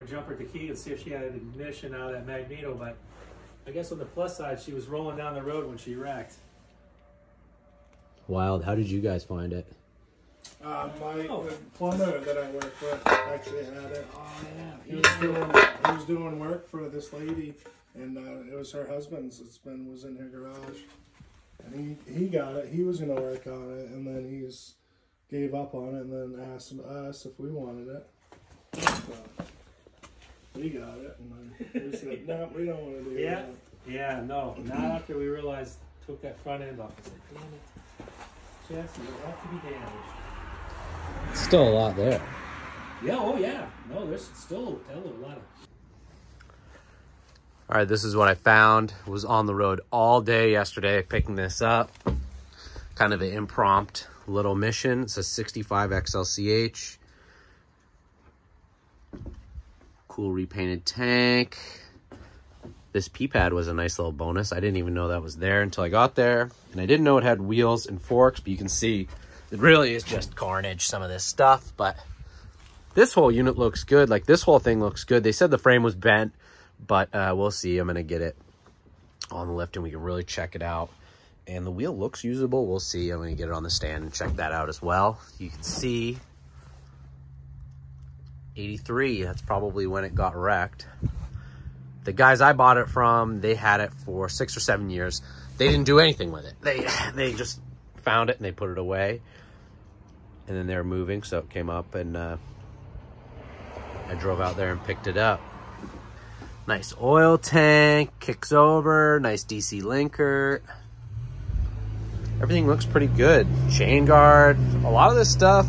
jumper at the key and see if she had ignition out of that magneto, but I guess on the plus side, she was rolling down the road when she wrecked. Wild. How did you guys find it? The plumber that I work with actually had it. Oh, yeah. He was doing work for this lady, and it was her husband's. Was in her garage, and he got it. He was gonna work on it, and then he gave up on it, and then asked us if we wanted it. So we got it, and then we said, no, we don't want to do that. Yeah, no. Not after we realized, took that front end off. I said, damn it. Jesse, it'll have to be damaged. Still a lot there. Yeah, oh yeah. No, there's still a lot of... All right, this is what I found. Was on the road all day yesterday picking this up. Kind of an impromptu little mission. It's a 65 XLCH. Cool repainted tank. This P-pad was a nice little bonus. I didn't even know that was there until I got there. And I didn't know it had wheels and forks, but you can see it really is just carnage, some of this stuff. But this whole unit looks good. Like, this whole thing looks good. They said the frame was bent, but we'll see. I'm going to get it on the lift and we can really check it out. And the wheel looks usable. We'll see. I'm going to get it on the stand and check that out as well. You can see 83. That's probably when it got wrecked. The guys I bought it from, they had it for 6 or 7 years. They didn't do anything with it. They just found it and they put it away. And then they were moving, so it came up and I drove out there and picked it up. Nice oil tank, kicks over, nice DC linker. Everything looks pretty good. Chain guard. A lot of this stuff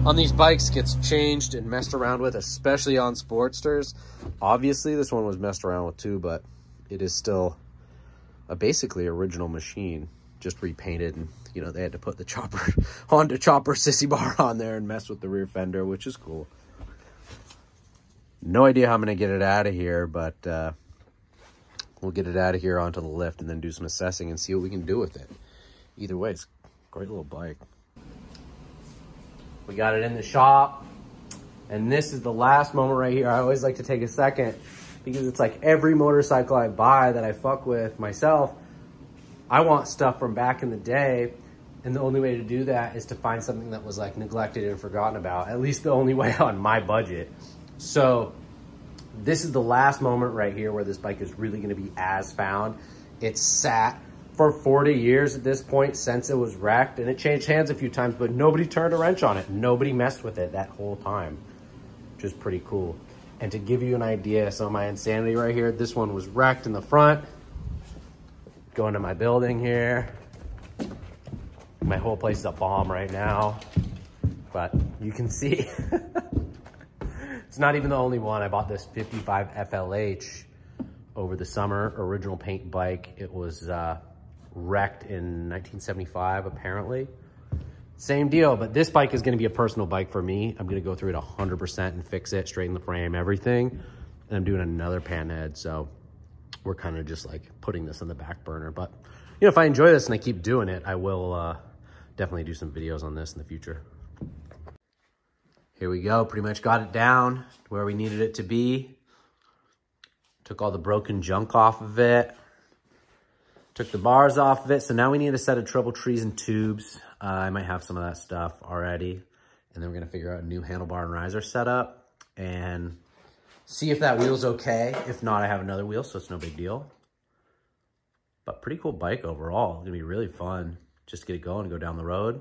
on these bikes gets changed and messed around with, especially on Sportsters. Obviously, this one was messed around with too, but it is still a basically original machine, just repainted. And, you know, they had to put the Honda Chopper sissy bar on there and mess with the rear fender, which is cool. No idea how I'm going to get it out of here, but we'll get it out of here onto the lift and then do some assessing and see what we can do with it. Either way, it's a great little bike. We got it in the shop, and this is the last moment right here. I always like to take a second because it's like every motorcycle I buy that I fuck with myself, I want stuff from back in the day, and the only way to do that is to find something that was like neglected and forgotten about, at least the only way on my budget. So this is the last moment right here where this bike is really going to be as found. It's sat for 40 years at this point since it was wrecked, and it changed hands a few times, but nobody turned a wrench on it. Nobody messed with it that whole time, which is pretty cool. And to give you an idea of some of my insanity right here, this one was wrecked in the front. Going to my building here. My whole place is a bomb right now, but you can see it's not even the only one. I bought this 55 XLCH over the summer, original paint bike. It was wrecked in 1975, apparently. Same deal, but this bike is going to be a personal bike for me. I'm going to go through it 100% and fix it, straighten the frame, everything. And I'm doing another panhead, so we're kind of just like putting this on the back burner. But, you know, if I enjoy this and I keep doing it, I will definitely do some videos on this in the future. Here we go. Pretty much got it down to where we needed it to be. Took all the broken junk off of it. Took the bars off of it. So now we need a set of treble trees and tubes. I might have some of that stuff already. And then we're going to figure out a new handlebar and riser setup and see if that wheel's okay. If not, I have another wheel, so it's no big deal. But pretty cool bike overall. It's going to be really fun just to get it going and go down the road.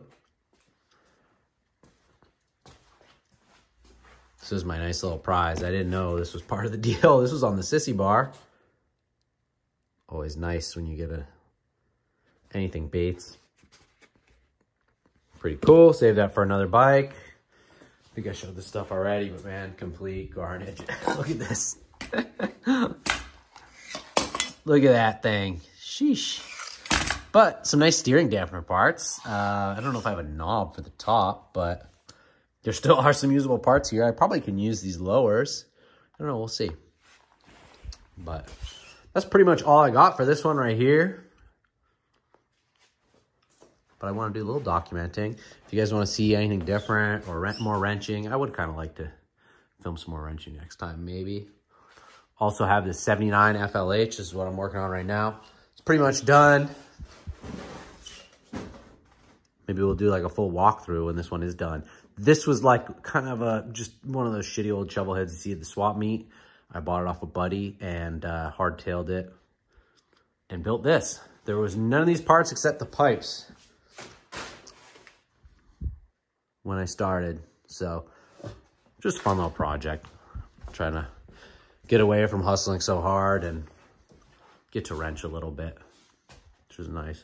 This is my nice little prize. I didn't know this was part of the deal. This was on the sissy bar. Always nice when you get anything Bates. Pretty cool. Save that for another bike. I think I showed this stuff already, but man, complete carnage. Look at this. Look at that thing. Sheesh. But some nice steering dampener parts. I don't know if I have a knob for the top, but there still are some usable parts here. I probably can use these lowers. I don't know. We'll see. But that's pretty much all I got for this one right here. But I want to do a little documenting. If you guys want to see anything different or more wrenching, I would kind of like to Film some more wrenching next time, maybe. Also have this 79 FLH. This is what I'm working on right now. It's pretty much done. Maybe we'll do like a full walkthrough when this one is done. This was like kind of just one of those shitty old shovel heads you see at the swap meet. I bought it off a buddy and hardtailed it and built this. There was none of these parts except the pipes when I started. So just a fun little project. Trying to get away from hustling so hard and get to wrench a little bit, which is nice.